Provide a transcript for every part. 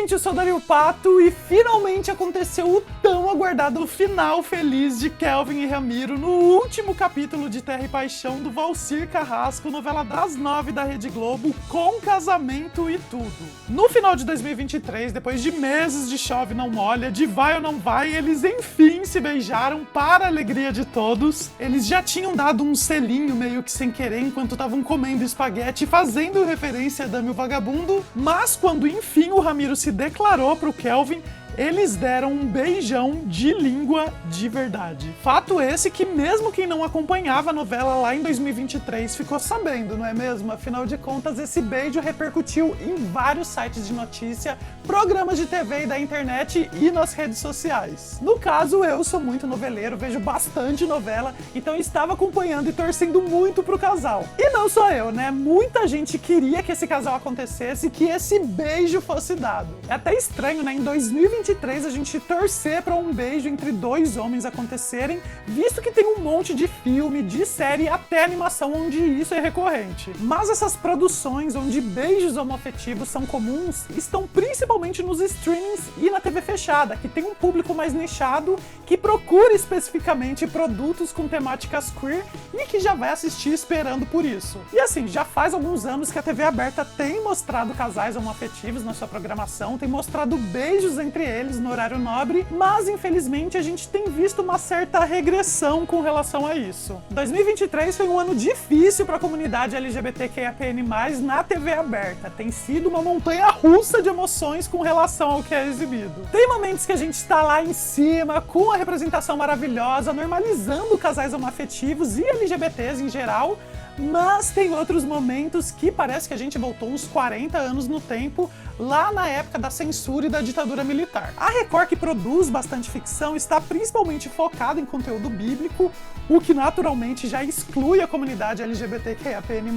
gente, eu sou Dario Pato e finalmente aconteceu o tão aguardado final feliz de Kelvin e Ramiro no último capítulo de Terra e Paixão do Valcir Carrasco, novela das 9 da Rede Globo, com casamento e tudo. No final de 2023, depois de meses de chove não molha, de vai ou não vai, eles enfim se beijaram para a alegria de todos. Eles já tinham dado um selinho meio que sem querer enquanto estavam comendo espaguete, fazendo referência a Dami o Vagabundo, mas quando enfim o Ramiro se declarou pro Kelvin, eles deram um beijão de língua de verdade. Fato esse que mesmo quem não acompanhava a novela lá em 2023 ficou sabendo, não é mesmo? Afinal de contas, esse beijo repercutiu em vários sites de notícia, programas de TV e da internet e nas redes sociais. No caso, eu sou muito noveleiro, vejo bastante novela, então eu estava acompanhando e torcendo muito pro casal. E não só eu, né? Muita gente queria que esse casal acontecesse, que esse beijo fosse dado. É até estranho, né? Em 2023 a gente torcer para um beijo entre dois homens acontecerem, visto que tem um monte de filme, de série, até animação onde isso é recorrente. Mas essas produções onde beijos homoafetivos são comuns estão principalmente nos streamings e na TV fechada, que tem um público mais nichado, que procura especificamente produtos com temáticas queer e que já vai assistir esperando por isso. E assim, já faz alguns anos que a TV aberta tem mostrado casais homoafetivos na sua programação, tem mostrado beijos entre eles no horário nobre, mas infelizmente a gente tem visto uma certa regressão com relação a isso. 2023 foi um ano difícil para a comunidade LGBTQIAPN+, na TV aberta. Tem sido uma montanha-russa de emoções com relação ao que é exibido. Tem momentos que a gente está lá em cima, com a representação maravilhosa, normalizando casais homoafetivos e LGBTs em geral, mas tem outros momentos que parece que a gente voltou uns 40 anos no tempo, lá na época da censura e da ditadura militar. A Record, que produz bastante ficção, está principalmente focada em conteúdo bíblico, o que naturalmente já exclui a comunidade LGBTQIAPN+.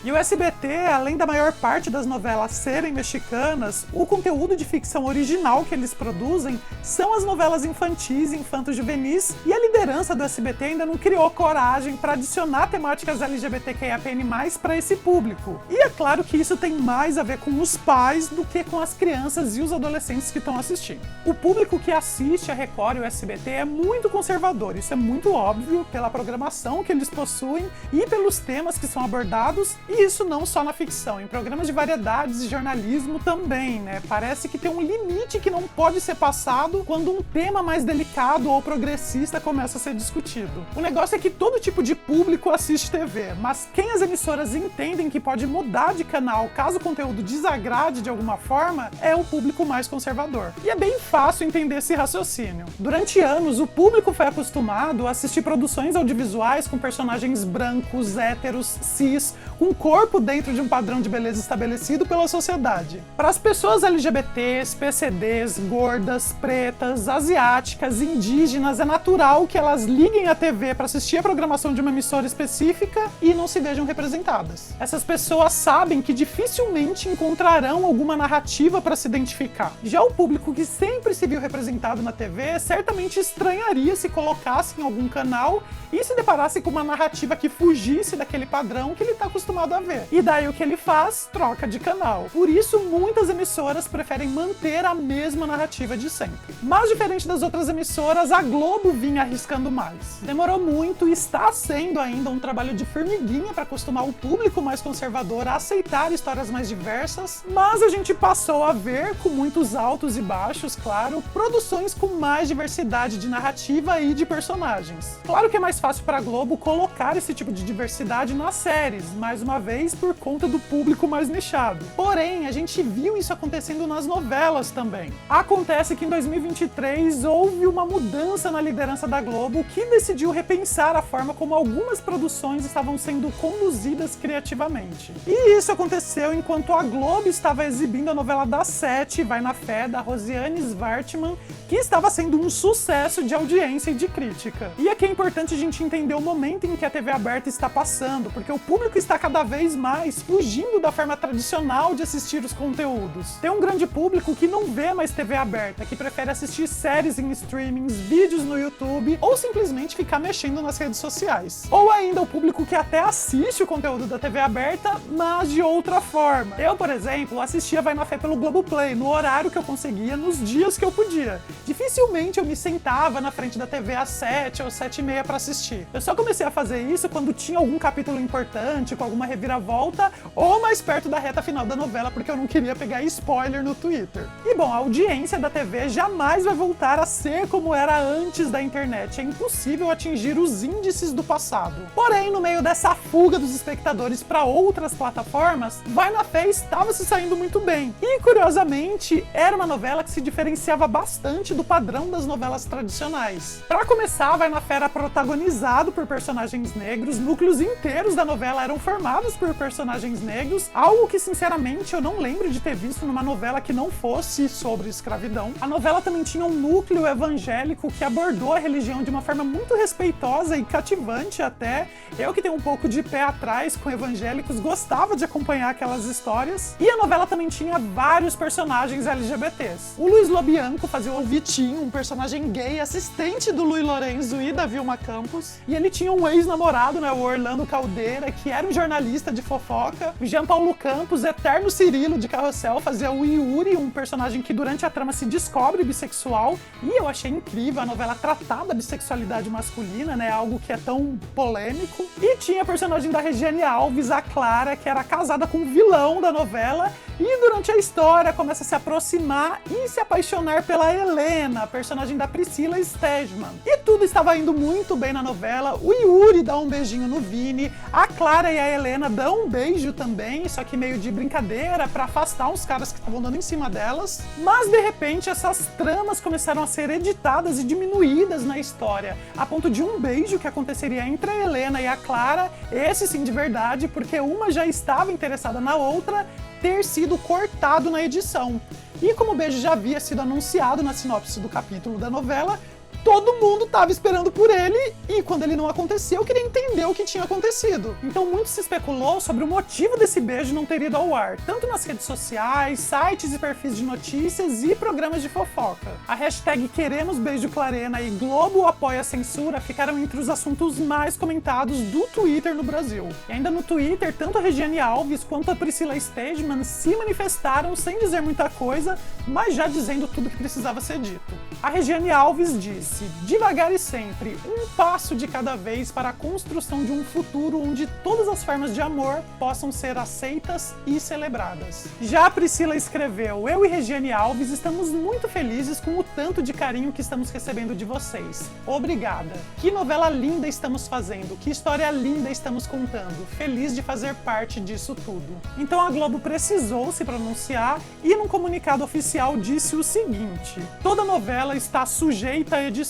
E o SBT, além da maior parte das novelas serem mexicanas, o conteúdo de ficção original que eles produzem são as novelas infantis e infanto-juvenis, e a liderança do SBT ainda não criou coragem para adicionar temáticas LGBTQIAPN+, para esse público. E é claro que isso tem mais a ver com os pais do que com as crianças e os adolescentes que estão assistindo. O público que assiste a Record e o SBT é muito conservador, isso é muito óbvio pela programação que eles possuem e pelos temas que são abordados, e isso não só na ficção, em programas de variedades e jornalismo também, né? Parece que tem um limite que não pode ser passado quando um tema mais delicado ou progressista começa a ser discutido. O negócio é que todo tipo de público assiste TV, mas quem as emissoras entendem que pode mudar de canal caso o conteúdo desagrade de alguma forma é o público mais conservador. E é bem fácil entender esse raciocínio. Durante anos, o público foi acostumado a assistir produções audiovisuais com personagens brancos, héteros, cis, com corpo dentro de um padrão de beleza estabelecido pela sociedade. Para as pessoas LGBTs, PCDs, gordas, pretas, asiáticas, indígenas, é natural que elas liguem a TV para assistir a programação de uma emissora específica e não se vejam representadas. Essas pessoas sabem que dificilmente encontrarão alguma narrativa para se identificar. Já o público que sempre se viu representado na TV certamente estranharia se colocasse em algum canal e se deparasse com uma narrativa que fugisse daquele padrão que ele está acostumado a ver. E daí o que ele faz? Troca de canal. Por isso, muitas emissoras preferem manter a mesma narrativa de sempre. Mas diferente das outras emissoras, a Globo vinha arriscando mais. Demorou muito e está sendo ainda um trabalho de formiguinha para acostumar o público mais conservador a aceitar histórias mais diversas, mas a gente passou a ver, com muitos altos e baixos, claro, produções com mais diversidade de narrativa e de personagens. Claro que é mais fácil para a Globo colocar esse tipo de diversidade nas séries, mais uma vez por conta do público mais nichado. Porém, a gente viu isso acontecendo nas novelas também. Acontece que em 2023 houve uma mudança na liderança da Globo que decidiu repensar a forma como algumas produções estavam sendo conduzidas criativamente. E isso aconteceu enquanto a Globo estava exibindo a novela das 7, Vai na Fé, da Rosiane Svartman, que estava sendo um sucesso de audiência e de crítica. E aqui é importante a gente entender o momento em que a TV aberta está passando, porque o público está cada vez mais fugindo da forma tradicional de assistir os conteúdos. Tem um grande público que não vê mais TV aberta, que prefere assistir séries em streamings, vídeos no YouTube, ou simplesmente ficar mexendo nas redes sociais. Ou ainda o público que até assiste o conteúdo da TV aberta, mas de outra forma. Eu, por exemplo, assistia Vai na Fé pelo Globoplay, no horário que eu conseguia, nos dias que eu podia. Dificilmente eu me sentava na frente da TV às 7 ou 7h30 para assistir. Eu só comecei a fazer isso quando tinha algum capítulo importante, com alguma reviravolta, ou mais perto da reta final da novela, porque eu não queria pegar spoiler no Twitter. E bom, a audiência da TV jamais vai voltar a ser como era antes da internet. É impossível atingir os índices do passado. Porém, no meio dessa fuga dos espectadores para outras plataformas, Vai na Fé estava se saindo muito bem. E, curiosamente, era uma novela que se diferenciava bastante do padrão das novelas tradicionais. Para começar, Vai na Fé era protagonizado por personagens negros, núcleos inteiros da novela eram formados por personagens negros, algo que, sinceramente, eu não lembro de ter visto numa novela que não fosse sobre escravidão. A novela também tinha um núcleo evangélico que abordou a religião de uma forma muito respeitosa e cativante até. Eu, que tenho um pouco de pé atrás com evangélicos, gostava de acompanhar aquelas histórias. E a novela também tinha vários personagens LGBTs. O Luiz Lobianco fazia o Vitinho, um personagem gay, assistente do Luiz Lorenzo e da Vilma Campos. E ele tinha um ex-namorado, né, o Orlando Caldeira, que era um jornalista de fofoca. O Jean Paulo Campos, eterno Cirilo de Carrossel, fazia o Yuri, um personagem que durante a trama se descobre bissexual. E eu achei incrível a novela tratar da bissexualidade masculina, né, algo que é tão polêmico. E tinha a personagem da Regiane Alves, a Clara, que era casada com o vilão da novela, e durante a história começa a se aproximar e se apaixonar pela Helena, a personagem da Priscila Stegman. E tudo estava indo muito bem na novela. O Yuri dá um beijinho no Vini, a Clara e a Helena dão um beijo também, só que meio de brincadeira, para afastar uns caras que estavam dando em cima delas. Mas de repente essas tramas começaram a ser editadas e diminuídas na história, a ponto de um beijo que aconteceria entre a Helena e a Clara, esse sim de verdade, porque uma já estava interessada na outra, ter sido cortado na edição. E como o beijo já havia sido anunciado na sinopse do capítulo da novela, todo mundo estava esperando por ele, e quando ele não aconteceu, eu queria entender o que tinha acontecido. Então muito se especulou sobre o motivo desse beijo não ter ido ao ar, tanto nas redes sociais, sites e perfis de notícias e programas de fofoca. A hashtag Queremos Beijo Clarena e Globo apoia a censura ficaram entre os assuntos mais comentados do Twitter no Brasil. E ainda no Twitter, tanto a Regiane Alves quanto a Priscila Stegman se manifestaram sem dizer muita coisa, mas já dizendo tudo que precisava ser dito. A Regiane Alves disse: devagar e sempre, um passo de cada vez para a construção de um futuro onde todas as formas de amor possam ser aceitas e celebradas. Já a Priscila escreveu: eu e Regiane Alves estamos muito felizes com o tanto de carinho que estamos recebendo de vocês. Obrigada. Que novela linda estamos fazendo, que história linda estamos contando. Feliz de fazer parte disso tudo. Então a Globo precisou se pronunciar e num comunicado oficial disse o seguinte: toda novela está sujeita a edição.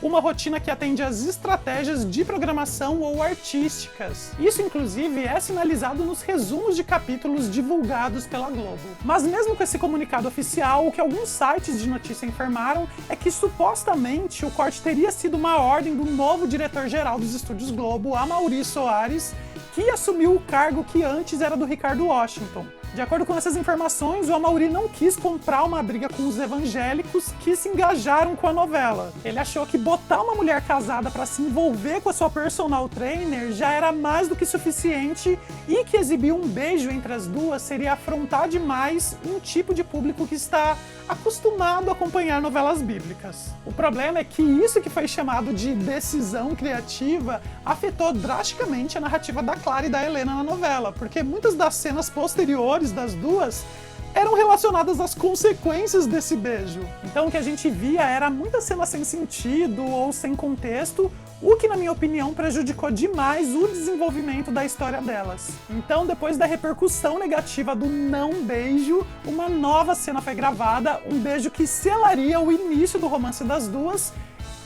Uma rotina que atende às estratégias de programação ou artísticas. Isso, inclusive, é sinalizado nos resumos de capítulos divulgados pela Globo. Mas mesmo com esse comunicado oficial, o que alguns sites de notícia informaram é que, supostamente, o corte teria sido uma ordem do novo diretor-geral dos Estúdios Globo, Amaury Soares, que assumiu o cargo que antes era do Ricardo Washington. De acordo com essas informações, o Amaury não quis comprar uma briga com os evangélicos que se engajaram com a novela. Ele achou que botar uma mulher casada para se envolver com a sua personal trainer já era mais do que suficiente e que exibir um beijo entre as duas seria afrontar demais um tipo de público que está acostumado a acompanhar novelas bíblicas. O problema é que isso que foi chamado de decisão criativa afetou drasticamente a narrativa da Clara e da Helena na novela, porque muitas das cenas posteriores das duas eram relacionadas às consequências desse beijo. Então o que a gente via era muita cena sem sentido ou sem contexto, o que, na minha opinião, prejudicou demais o desenvolvimento da história delas. Então, depois da repercussão negativa do não beijo, uma nova cena foi gravada, um beijo que selaria o início do romance das duas,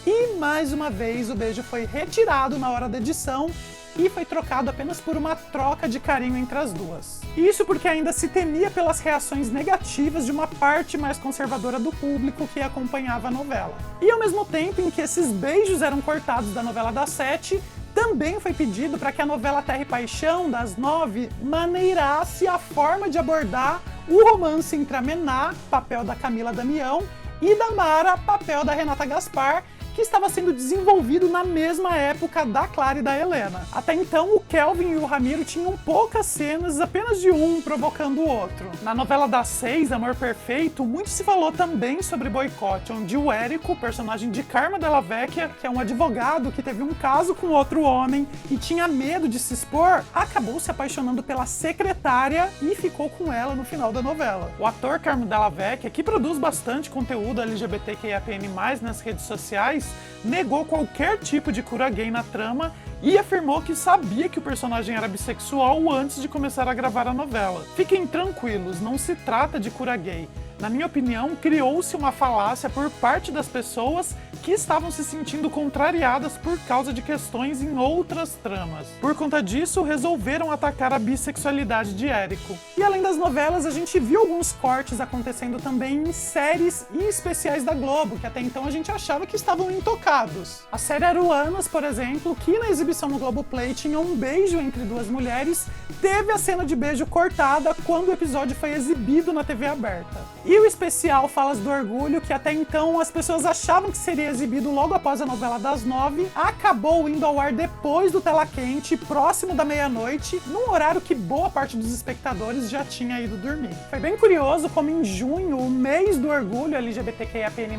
e mais uma vez o beijo foi retirado na hora da edição e foi trocado apenas por uma troca de carinho entre as duas. Isso porque ainda se temia pelas reações negativas de uma parte mais conservadora do público que acompanhava a novela. E ao mesmo tempo em que esses beijos eram cortados da novela das 7, também foi pedido para que a novela Terra e Paixão, das 9, maneirasse a forma de abordar o romance entre a Mená, papel da Camila Damião, e da Mara, papel da Renata Gaspar, que estava sendo desenvolvido na mesma época da Clara e da Helena. Até então, o Kelvin e o Ramiro tinham poucas cenas, apenas de um provocando o outro. Na novela das 6, Amor Perfeito, muito se falou também sobre boicote, onde o Érico, personagem de Karma Della Vecchia, que é um advogado que teve um caso com outro homem e tinha medo de se expor, acabou se apaixonando pela secretária e ficou com ela no final da novela. O ator Karma Della Vecchia, que produz bastante conteúdo LGBTQIAPN+, nas redes sociais, negou qualquer tipo de cura gay na trama e afirmou que sabia que o personagem era bissexual antes de começar a gravar a novela. Fiquem tranquilos, não se trata de cura gay. Na minha opinião, criou-se uma falácia por parte das pessoas que estavam se sentindo contrariadas por causa de questões em outras tramas. Por conta disso, resolveram atacar a bissexualidade de Érico. E além das novelas, a gente viu alguns cortes acontecendo também em séries e especiais da Globo, que até então a gente achava que estavam intocados. A série Aruanas, por exemplo, que na exibição no Globoplay tinha um beijo entre duas mulheres, teve a cena de beijo cortada quando o episódio foi exibido na TV aberta. E o especial Falas do Orgulho, que até então as pessoas achavam que seria exibido logo após a novela das 9, acabou indo ao ar depois do Tela Quente, próximo da meia-noite, num horário que boa parte dos espectadores já tinha ido dormir. Foi bem curioso como em junho, o mês do orgulho LGBTQIAPN+,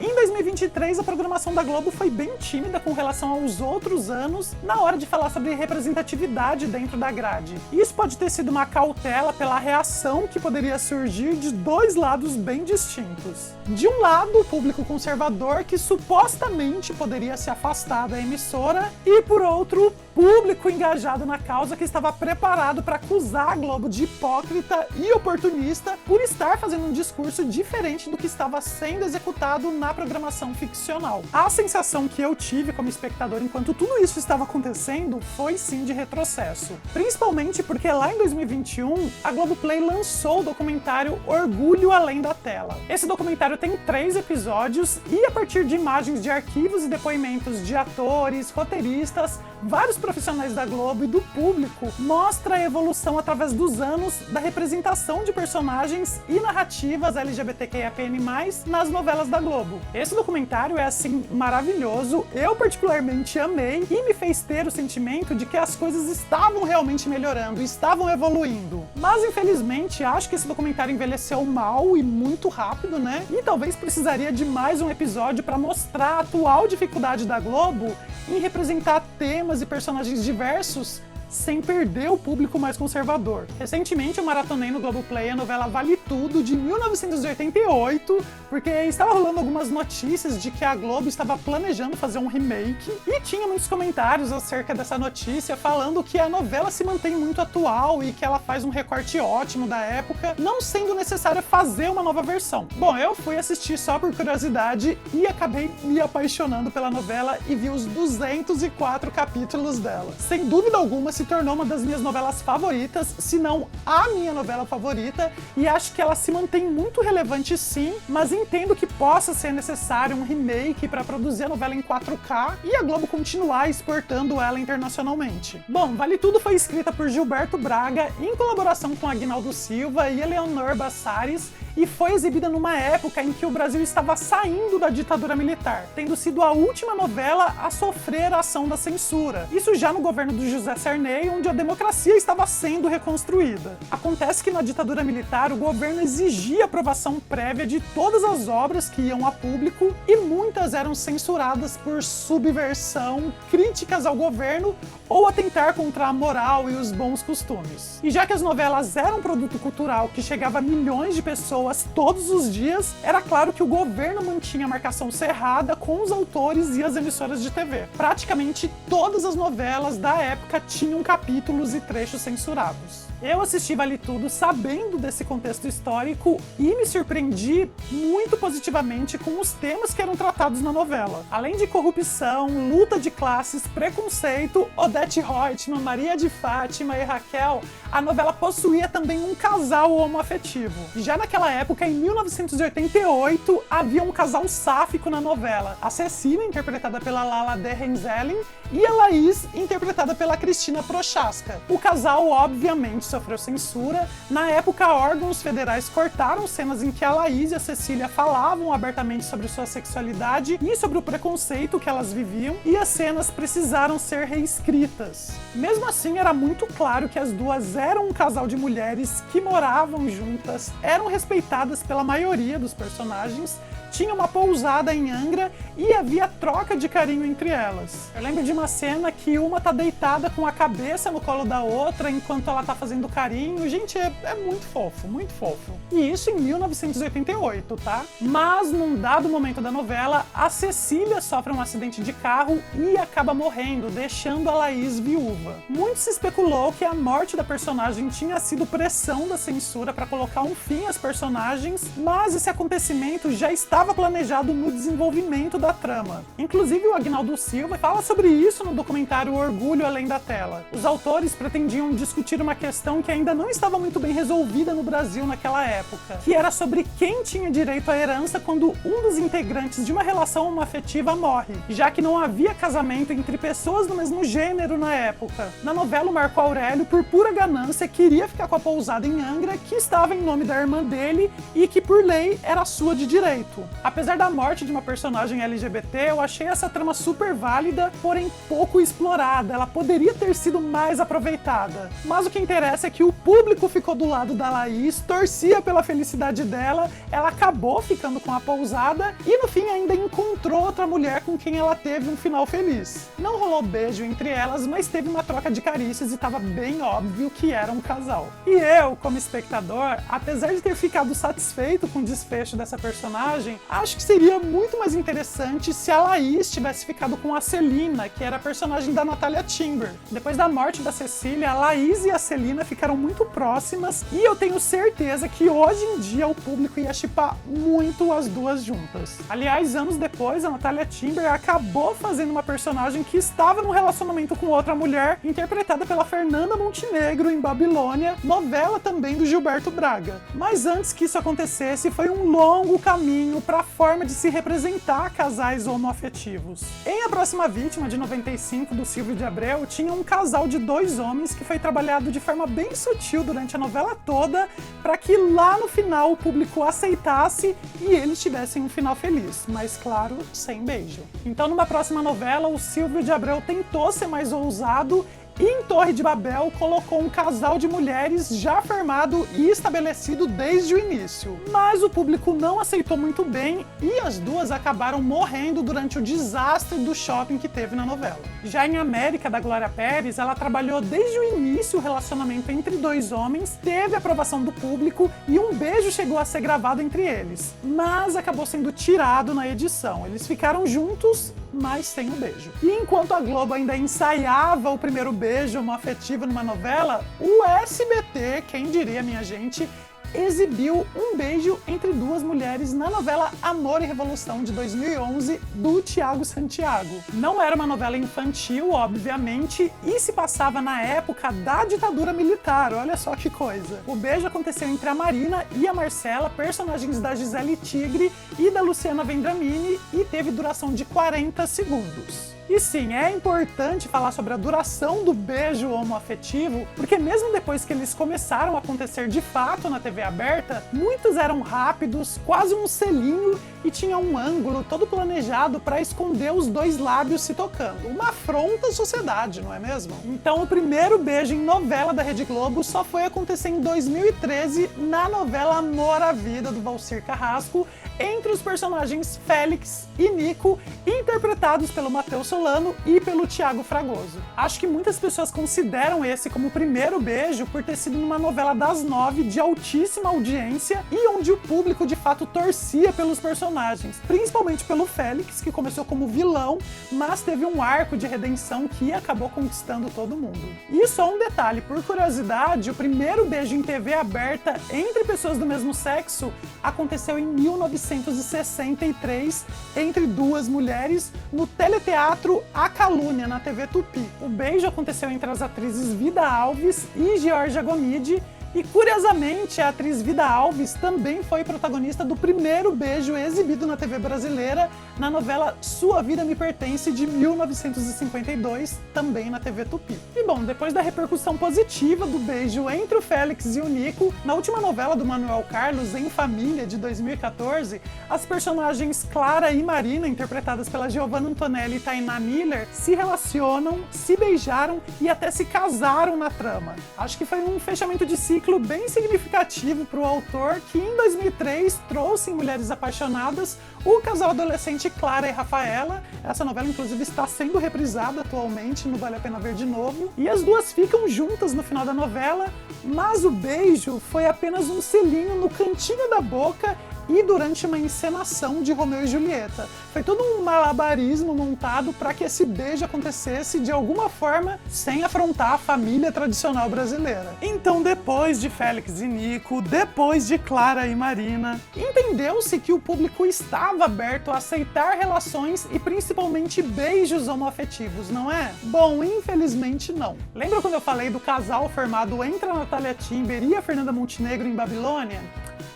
em 2023 a programação da Globo foi bem tímida com relação aos outros anos na hora de falar sobre representatividade dentro da grade. Isso pode ter sido uma cautela pela reação que poderia surgir de dois lados bem distintos. De um lado, o público conservador que supostamente poderia se afastar da emissora, e por outro, público engajado na causa que estava preparado para acusar a Globo de hipócrita e oportunista por estar fazendo um discurso diferente do que estava sendo executado na programação ficcional. A sensação que eu tive como espectador enquanto tudo isso estava acontecendo foi sim de retrocesso. Principalmente porque lá em 2021, a Globoplay lançou o documentário Orgulho Além da Tela. Esse documentário tem 3 episódios e a partir de imagens de arquivos e depoimentos de atores, roteiristas, vários profissionais da Globo e do público, mostra a evolução através dos anos da representação de personagens e narrativas LGBTQIAPN+, nas novelas da Globo. Esse documentário é assim maravilhoso, eu particularmente amei e me fez ter o sentimento de que as coisas estavam realmente melhorando, estavam evoluindo. Mas infelizmente acho que esse documentário envelheceu mal e muito rápido, né? E talvez precisaria de mais um episódio para mostrar a atual dificuldade da Globo em representar temas e personagens diversos sem perder o público mais conservador. Recentemente eu maratonei no Globoplay a novela Vale Tudo, de 1988, porque estava rolando algumas notícias de que a Globo estava planejando fazer um remake, e tinha muitos comentários acerca dessa notícia falando que a novela se mantém muito atual e que ela faz um recorte ótimo da época, não sendo necessário fazer uma nova versão. Bom, eu fui assistir só por curiosidade e acabei me apaixonando pela novela e vi os 204 capítulos dela. Sem dúvida alguma, se tornou uma das minhas novelas favoritas, se não a minha novela favorita, e acho que ela se mantém muito relevante sim, mas entendo que possa ser necessário um remake para produzir a novela em 4K e a Globo continuar exportando ela internacionalmente. Bom, Vale Tudo foi escrita por Gilberto Braga em colaboração com Aguinaldo Silva e Eleonor Bassares, e foi exibida numa época em que o Brasil estava saindo da ditadura militar, tendo sido a última novela a sofrer a ação da censura. Isso já no governo do José Sarney, onde a democracia estava sendo reconstruída. Acontece que na ditadura militar o governo exigia aprovação prévia de todas as obras que iam a público e muitas eram censuradas por subversão, críticas ao governo ou atentar contra a moral e os bons costumes. E já que as novelas eram um produto cultural que chegava a milhões de pessoas todos os dias, era claro que o governo mantinha a marcação cerrada com os autores e as emissoras de TV. Praticamente todas as novelas da época tinham capítulos e trechos censurados. Eu assisti Vale Tudo sabendo desse contexto histórico e me surpreendi muito positivamente com os temas que eram tratados na novela. Além de corrupção, luta de classes, preconceito, Odete Roitman, Maria de Fátima e Raquel, a novela possuía também um casal homoafetivo. Já naquela época, em 1988, havia um casal sáfico na novela. A Cecília, interpretada pela Lala Derrenzellen, e a Laís, interpretada pela Cristina Prochat. chasca. O casal obviamente sofreu censura. Na época, órgãos federais cortaram cenas em que a Laís e a Cecília falavam abertamente sobre sua sexualidade e sobre o preconceito que elas viviam, e as cenas precisaram ser reescritas. Mesmo assim, era muito claro que as duas eram um casal de mulheres que moravam juntas, eram respeitadas pela maioria dos personagens, tinha uma pousada em Angra e havia troca de carinho entre elas. Eu lembro de uma cena que uma tá deitada com a cabeça no colo da outra enquanto ela tá fazendo carinho. Gente, é muito fofo, muito fofo. E isso em 1988, tá? Mas num dado momento da novela, a Cecília sofre um acidente de carro e acaba morrendo, deixando a Laís viúva. Muito se especulou que a morte da personagem tinha sido pressão da censura para colocar um fim às personagens, mas esse acontecimento já estava planejado no desenvolvimento da trama. Inclusive, o Agnaldo Silva fala sobre isso no documentário Orgulho Além da Tela. Os autores pretendiam discutir uma questão que ainda não estava muito bem resolvida no Brasil naquela época, que era sobre quem tinha direito à herança quando um dos integrantes de uma relação homoafetiva morre, já que não havia casamento entre pessoas do mesmo gênero na época. Na novela, o Marco Aurélio, por pura ganância, queria ficar com a pousada em Angra, que estava em nome da irmã dele e que, por lei, era sua de direito. Apesar da morte de uma personagem LGBT, eu achei essa trama super válida, porém pouco explorada. Ela poderia ter sido mais aproveitada. Mas o que interessa é que o público ficou do lado da Laís, torcia pela felicidade dela, ela acabou ficando com a pousada e no fim ainda encontrou outra mulher com quem ela teve um final feliz. Não rolou beijo entre elas, mas teve uma troca de carícias e estava bem óbvio que era um casal. E eu, como espectador, apesar de ter ficado satisfeito com o desfecho dessa personagem, acho que seria muito mais interessante se a Laís tivesse ficado com a Celina, que era a personagem da Natalia Timber. Depois da morte da Cecília, a Laís e a Celina ficaram muito próximas e eu tenho certeza que hoje em dia o público ia shippar muito as duas juntas. Aliás, anos depois, a Natalia Timber acabou fazendo uma personagem que estava num relacionamento com outra mulher, interpretada pela Fernanda Montenegro em Babilônia, novela também do Gilberto Braga. Mas antes que isso acontecesse, foi um longo caminho para a forma de se representar casais homoafetivos. Em A Próxima Vítima, de 95, do Silvio de Abreu, tinha um casal de dois homens que foi trabalhado de forma bem sutil durante a novela toda, para que lá no final o público aceitasse e eles tivessem um final feliz, mas claro, sem beijo. Então, numa próxima novela, o Silvio de Abreu tentou ser mais ousado e em Torre de Babel colocou um casal de mulheres já formado e estabelecido desde o início. Mas o público não aceitou muito bem e as duas acabaram morrendo durante o desastre do shopping que teve na novela. Já em América, da Glória Pérez, ela trabalhou desde o início o relacionamento entre dois homens, teve aprovação do público e um beijo chegou a ser gravado entre eles, mas acabou sendo tirado na edição. Eles ficaram juntos, mas sem o beijo. E enquanto a Globo ainda ensaiava o primeiro beijo homoafetivo numa novela, o SBT, quem diria, minha gente, exibiu um beijo entre duas mulheres na novela Amor e Revolução, de 2011, do Thiago Santiago. Não era uma novela infantil, obviamente, e se passava na época da ditadura militar, olha só que coisa. O beijo aconteceu entre a Marina e a Marcela, personagens da Gisele Tigre e da Luciana Vendramini, e teve duração de 40 segundos. E sim, é importante falar sobre a duração do beijo homoafetivo, porque mesmo depois que eles começaram a acontecer de fato na TV aberta, muitos eram rápidos, quase um selinho, e tinha um ângulo todo planejado para esconder os dois lábios se tocando. Uma afronta à sociedade, não é mesmo? Então o primeiro beijo em novela da Rede Globo só foi acontecer em 2013 na novela Amor à Vida, do Valcir Carrasco, entre os personagens Félix e Nico, interpretados pelo Matheus Solano e pelo Thiago Fragoso. Acho que muitas pessoas consideram esse como o primeiro beijo por ter sido numa novela das 9 de altíssima audiência e onde o público de fato torcia pelos personagens, principalmente pelo Félix, que começou como vilão, mas teve um arco de redenção que acabou conquistando todo mundo. E só um detalhe, por curiosidade, o primeiro beijo em TV aberta entre pessoas do mesmo sexo aconteceu em 1963 entre duas mulheres no teleteatro A Calúnia, na TV Tupi. O beijo aconteceu entre as atrizes Vida Alves e Georgia Gomide E curiosamente, a atriz Vida Alves também foi protagonista do primeiro beijo exibido na TV brasileira na novela Sua Vida Me Pertence, de 1952, também na TV Tupi. E bom, depois da repercussão positiva do beijo entre o Félix e o Nico, na última novela do Manuel Carlos, Em Família, de 2014, as personagens Clara e Marina, interpretadas pela Giovanna Antonelli e Tainá Miller, se relacionam, se beijaram e até se casaram na trama. Acho que foi um fechamento de ciclo bem significativo para o autor, que em 2003 trouxe em Mulheres Apaixonadas o casal adolescente Clara e Rafaela. Essa novela, inclusive, está sendo reprisada atualmente no Vale a Pena Ver de Novo. E as duas ficam juntas no final da novela, mas o beijo foi apenas um selinho no cantinho da boca e durante uma encenação de Romeu e Julieta. Foi todo um malabarismo montado para que esse beijo acontecesse de alguma forma sem afrontar a família tradicional brasileira. Então, depois de Félix e Nico, depois de Clara e Marina, entendeu-se que o público estava aberto a aceitar relações e principalmente beijos homoafetivos, não é? Bom, infelizmente não. Lembra quando eu falei do casal formado entre a Natália Timber e a Fernanda Montenegro em Babilônia?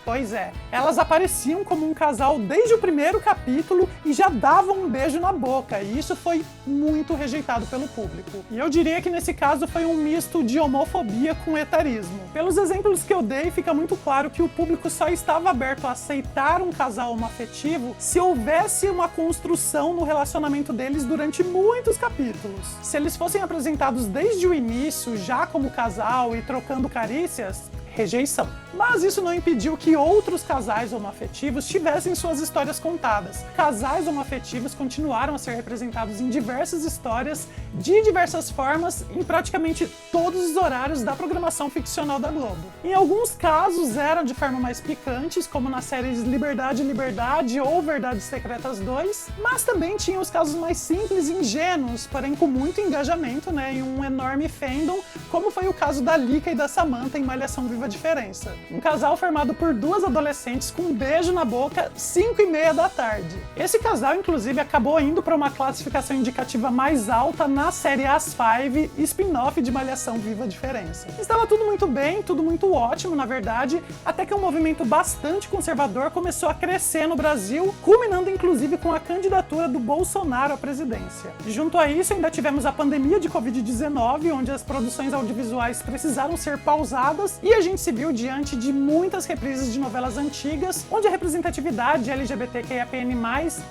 Pois é, elas apareciam como um casal desde o primeiro capítulo e já davam um beijo na boca, e isso foi muito rejeitado pelo público. E eu diria que nesse caso foi um misto de homofobia com etarismo. Pelos exemplos que eu dei, fica muito claro que o público só estava aberto a aceitar um casal homoafetivo se houvesse uma construção no relacionamento deles durante muitos capítulos. Se eles fossem apresentados desde o início, já como casal e trocando carícias, rejeição. Mas isso não impediu que outros casais homoafetivos tivessem suas histórias contadas. Casais homoafetivos continuaram a ser representados em diversas histórias, de diversas formas, em praticamente todos os horários da programação ficcional da Globo. Em alguns casos eram de forma mais picantes, como nas séries Liberdade, Liberdade ou Verdades Secretas 2, mas também tinha os casos mais simples e ingênuos, porém com muito engajamento, e um enorme fandom, como foi o caso da Lika e da Samantha em Malhação Viva a Diferença. Um casal formado por duas adolescentes com um beijo na boca, 5h30 da tarde. Esse casal, inclusive, acabou indo para uma classificação indicativa mais alta na série As Five, spin-off de Malhação Viva a Diferença. Estava tudo muito bem, tudo muito ótimo, na verdade, até que um movimento bastante conservador começou a crescer no Brasil, culminando inclusive com a candidatura do Bolsonaro à presidência. Junto a isso, ainda tivemos a pandemia de Covid-19, onde as produções audiovisuais precisaram ser pausadas, e a gente se viu diante de muitas reprises de novelas antigas, onde a representatividade LGBTQIAPN+,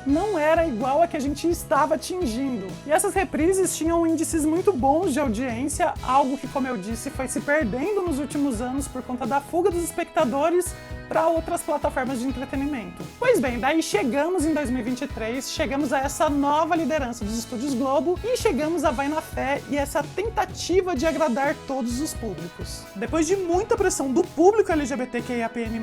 não era igual a que a gente estava atingindo. E essas reprises tinham índices muito bons de audiência, algo que, como eu disse, foi se perdendo nos últimos anos por conta da fuga dos espectadores para outras plataformas de entretenimento. Pois bem, daí chegamos em 2023, chegamos a essa nova liderança dos Estúdios Globo e chegamos a Vai na Fé e essa tentativa de agradar todos os públicos. Depois de muita pressão do público LGBTQIAPN+,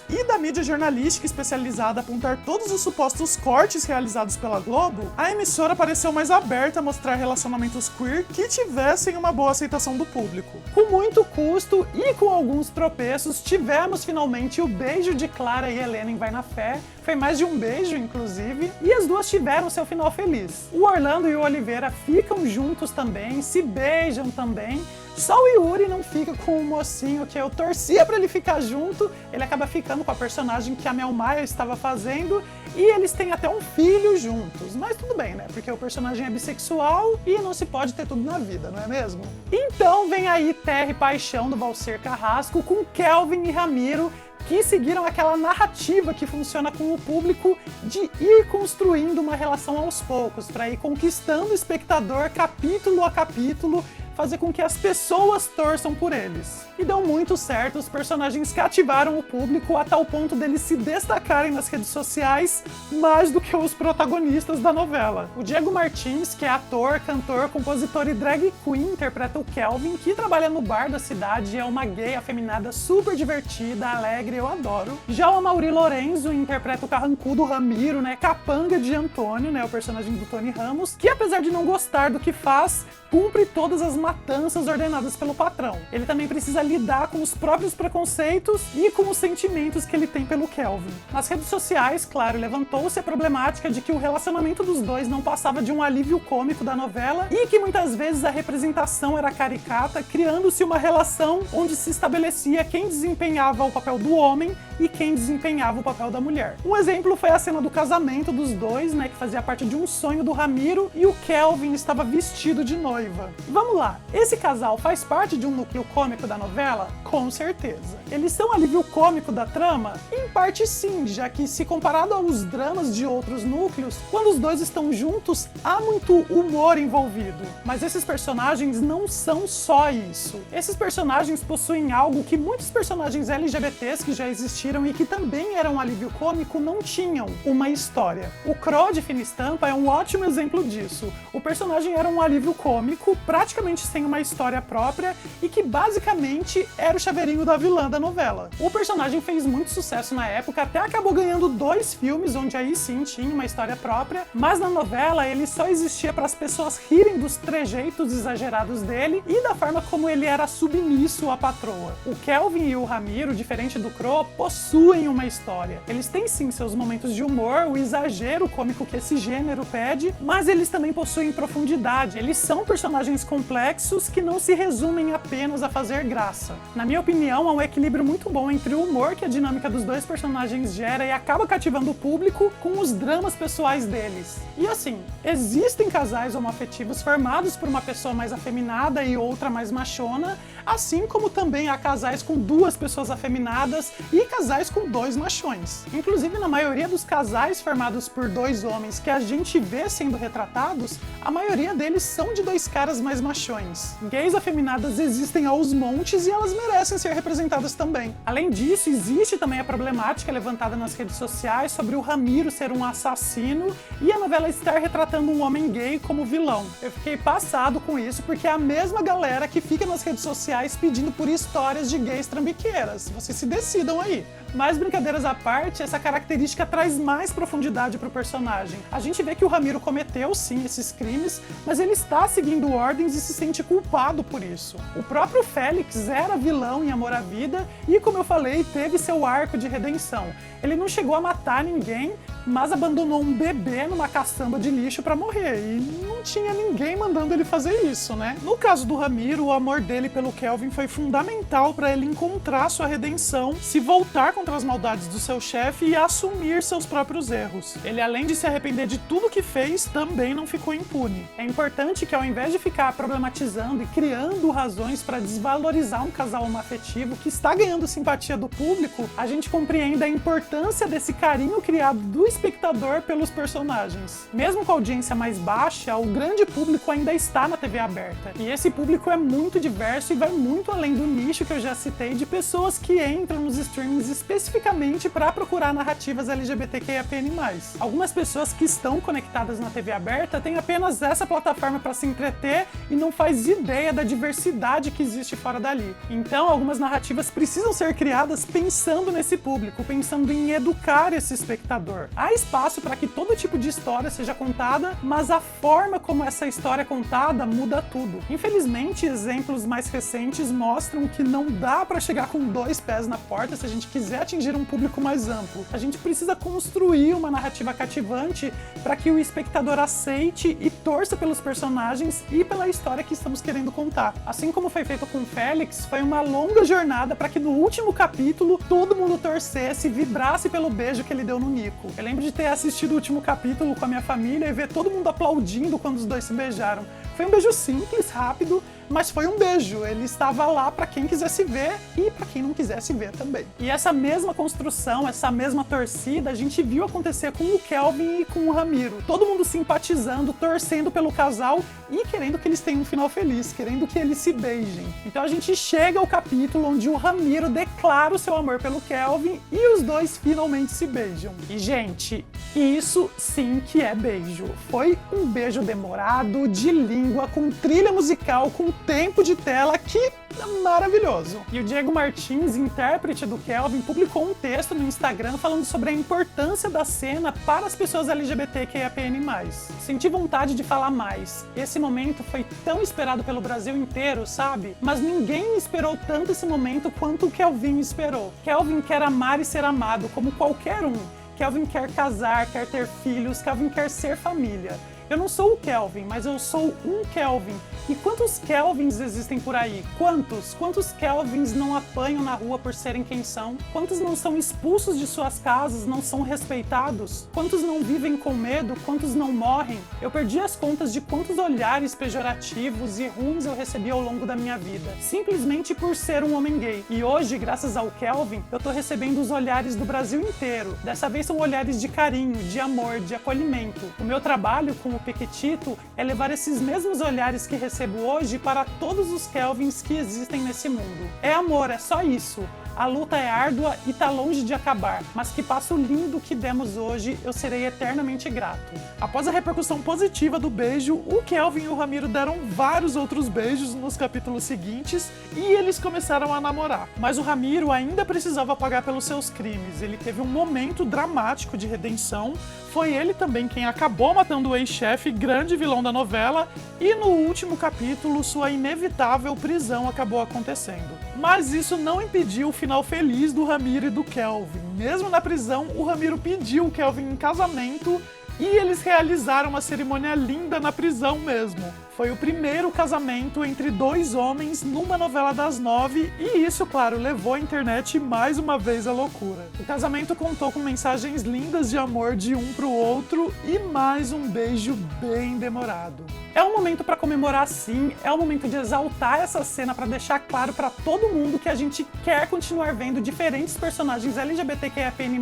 e da mídia jornalística especializada a apontar todos os supostos cortes realizados pela Globo, a emissora pareceu mais aberta a mostrar relacionamentos queer que tivessem uma boa aceitação do público. Com muito custo e com alguns tropeços, tivemos finalmente o beijo de Clara e Helena em Vai na Fé. Foi mais de um beijo, inclusive, e as duas tiveram seu final feliz. O Orlando e o Oliveira ficam juntos também, se beijam também. Só o Yuri não fica com o mocinho que eu torcia pra ele ficar junto, ele acaba ficando com a personagem que a Mel Maia estava fazendo, e eles têm até um filho juntos. Mas tudo bem, porque o personagem é bissexual e não se pode ter tudo na vida, não é mesmo? Então vem aí Terra e Paixão do Valcir Carrasco com Kelvin e Ramiro, que seguiram aquela narrativa que funciona com o público de ir construindo uma relação aos poucos, para ir conquistando o espectador capítulo a capítulo, fazer com que as pessoas torçam por eles. E deu muito certo, os personagens cativaram o público a tal ponto deles se destacarem nas redes sociais mais do que os protagonistas da novela. O Diego Martins, que é ator, cantor, compositor e drag queen, interpreta o Kelvin, que trabalha no bar da cidade e é uma gay afeminada super divertida, alegre, eu adoro. Já o Amaury Lorenzo interpreta o carrancudo Ramiro, capanga de Antônio, o personagem do Tony Ramos, que apesar de não gostar do que faz, cumpre todas as matanças ordenadas pelo patrão. Ele também precisa lidar com os próprios preconceitos e com os sentimentos que ele tem pelo Kelvin. Nas redes sociais, claro, levantou-se a problemática de que o relacionamento dos dois não passava de um alívio cômico da novela e que muitas vezes a representação era caricata, criando-se uma relação onde se estabelecia quem desempenhava o papel do homem e quem desempenhava o papel da mulher. Um exemplo foi a cena do casamento dos dois, né, que fazia parte de um sonho do Ramiro, e o Kelvin estava vestido de noiva. Vamos lá, esse casal faz parte de um núcleo cômico da novela? Com certeza. Eles são alívio cômico da trama? Em parte sim, já que se comparado aos dramas de outros núcleos, quando os dois estão juntos, há muito humor envolvido. Mas esses personagens não são só isso. Esses personagens possuem algo que muitos personagens LGBTs que já existiram e que também eram alívio cômico não tinham: uma história. O Crow de Fina Estampa é um ótimo exemplo disso. O personagem era um alívio cômico, praticamente sem uma história própria, e que basicamente era o chaveirinho da vilã da novela. O personagem fez muito sucesso na época, até acabou ganhando 2 filmes, onde aí sim tinha uma história própria, mas na novela ele só existia para as pessoas rirem dos trejeitos exagerados dele e da forma como ele era submisso à patroa. O Kelvin e o Ramiro, diferente do Crow, possuem uma história. Eles têm sim seus momentos de humor, o exagero cômico que esse gênero pede, mas eles também possuem profundidade. Eles são personagens complexos que não se resumem apenas a fazer graça. Na minha opinião, há um equilíbrio muito bom entre o humor que a dinâmica dos dois personagens gera e acaba cativando o público com os dramas pessoais deles. E assim, existem casais homoafetivos formados por uma pessoa mais afeminada e outra mais machona, assim como também há casais com 2 pessoas afeminadas e casais com 2 machões. Inclusive, na maioria dos casais formados por 2 homens que a gente vê sendo retratados, a maioria deles são de 2 caras mais machões. Gays afeminadas existem aos montes e elas merecem ser representadas também. Além disso, existe também a problemática levantada nas redes sociais sobre o Ramiro ser um assassino e a novela estar retratando um homem gay como vilão. Eu fiquei passado com isso porque é a mesma galera que fica nas redes sociais pedindo por histórias de gays trambiqueiras. Vocês se decidam aí. Mas brincadeiras à parte, essa característica traz mais profundidade pro personagem. A gente vê que o Ramiro cometeu sim esses crimes, mas ele está seguindo ordens e se sente culpado por isso. O próprio Félix era vilão em Amor à Vida e, como eu falei, teve seu arco de redenção. Ele não chegou a matar ninguém, mas abandonou um bebê numa caçamba de lixo pra morrer, e não tinha ninguém mandando ele fazer isso, né? No caso do Ramiro, o amor dele pelo Kelvin foi fundamental pra ele encontrar sua redenção, se voltar contra as maldades do seu chefe e assumir seus próprios erros. Ele, além de se arrepender de tudo que fez, também não ficou impune. É importante que, ao invés de ficar problematizando e criando razões pra desvalorizar um casal homoafetivo que está ganhando simpatia do público, a gente compreenda a importância desse carinho criado do espectador pelos personagens. Mesmo com a audiência mais baixa, o grande público ainda está na TV aberta. E esse público é muito diverso e vai muito além do nicho que eu já citei de pessoas que entram nos streamings especificamente para procurar narrativas LGBTQIAPN+. Algumas pessoas que estão conectadas na TV aberta têm apenas essa plataforma para se entreter e não faz ideia da diversidade que existe fora dali. Então, algumas narrativas precisam ser criadas pensando nesse público, pensando em educar esse espectador. Há espaço para que todo tipo de história seja contada, mas a forma como essa história é contada muda tudo. Infelizmente, exemplos mais recentes mostram que não dá para chegar com 2 pés na porta se a gente quiser atingir um público mais amplo. A gente precisa construir uma narrativa cativante para que o espectador aceite e torça pelos personagens e pela história que estamos querendo contar. Assim como foi feito com Félix, foi uma longa jornada para que no último capítulo todo mundo torcesse e vibrasse pelo beijo que ele deu no Nico. Eu lembro de ter assistido o último capítulo com a minha família e ver todo mundo aplaudindo quando os dois se beijaram. Foi um beijo simples, rápido, mas foi um beijo. Ele estava lá para quem quisesse ver e para quem não quisesse ver também. E essa mesma construção, essa mesma torcida, a gente viu acontecer com o Kelvin e com o Ramiro. Todo mundo simpatizando, torcendo pelo casal e querendo que eles tenham um final feliz, querendo que eles se beijem. Então a gente chega ao capítulo onde o Ramiro declara o seu amor pelo Kelvin e os dois finalmente se beijam. E, gente, isso sim que é beijo. Foi um beijo demorado, de língua, com trilha musical, com tempo de tela que maravilhoso. E o Diego Martins, intérprete do Kelvin, publicou um texto no Instagram falando sobre a importância da cena para as pessoas LGBTQIAPN+. Senti vontade de falar mais. Esse momento foi tão esperado pelo Brasil inteiro, sabe? Mas ninguém esperou tanto esse momento quanto o Kelvin esperou. Kelvin quer amar e ser amado, como qualquer um. Kelvin quer casar, quer ter filhos, Kelvin quer ser família. Eu não sou o Kelvin, mas eu sou um Kelvin. E quantos Kelvins existem por aí? Quantos? Quantos Kelvins não apanham na rua por serem quem são? Quantos não são expulsos de suas casas, não são respeitados? Quantos não vivem com medo? Quantos não morrem? Eu perdi as contas de quantos olhares pejorativos e ruins eu recebi ao longo da minha vida, simplesmente por ser um homem gay. E hoje, graças ao Kelvin, eu tô recebendo os olhares do Brasil inteiro. Dessa vez são olhares de carinho, de amor, de acolhimento. O meu trabalho com o Pequetito é levar esses mesmos olhares que recebo hoje para todos os Kelvins que existem nesse mundo. É amor, é só isso. A luta é árdua e tá longe de acabar, mas que passo lindo que demos hoje, eu serei eternamente grato. Após a repercussão positiva do beijo, o Kelvin e o Ramiro deram vários outros beijos nos capítulos seguintes e eles começaram a namorar. Mas o Ramiro ainda precisava pagar pelos seus crimes, ele teve um momento dramático de redenção, foi ele também quem acabou matando o ex-chefe, grande vilão da novela, e no último capítulo sua inevitável prisão acabou acontecendo. Mas isso não impediu o final feliz do Ramiro e do Kelvin. Mesmo na prisão, o Ramiro pediu o Kelvin em casamento e eles realizaram uma cerimônia linda na prisão mesmo. Foi o primeiro casamento entre dois homens numa novela das 9 e isso, claro, levou a internet mais uma vez à loucura. O casamento contou com mensagens lindas de amor de um pro outro e mais um beijo bem demorado. É um momento para comemorar sim, é um momento de exaltar essa cena para deixar claro para todo mundo que a gente quer continuar vendo diferentes personagens LGBTQIAPN+,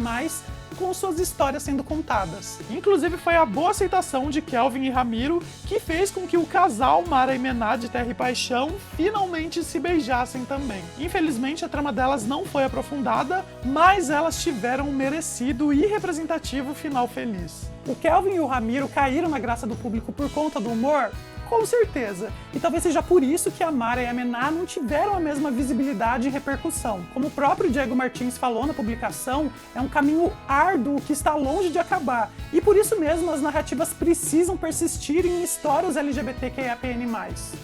com suas histórias sendo contadas. Inclusive foi a boa aceitação de Kelvin e Ramiro que fez com que o casal Mara e Mená de Terra e Paixão finalmente se beijassem também. Infelizmente a trama delas não foi aprofundada, mas elas tiveram um merecido e representativo final feliz. O Kelvin e o Ramiro caíram na graça do público por conta do humor? Com certeza. E talvez seja por isso que a Mara e a Mená não tiveram a mesma visibilidade e repercussão. Como o próprio Diego Martins falou na publicação, é um caminho árduo que está longe de acabar. E por isso mesmo as narrativas precisam persistir em histórias LGBTQIAPN+.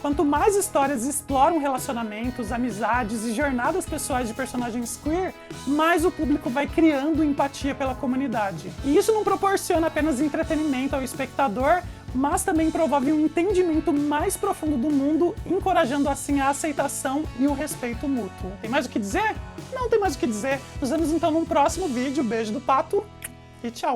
Quanto mais histórias exploram relacionamentos, amizades e jornadas pessoais de personagens queer, mais o público vai criando empatia pela comunidade. E isso não proporciona apenas entretenimento ao espectador, mas também promove um entendimento mais profundo do mundo, encorajando assim a aceitação e o respeito mútuo. Tem mais o que dizer? Não tem mais o que dizer. Nos vemos então num próximo vídeo. Beijo do Pato e tchau!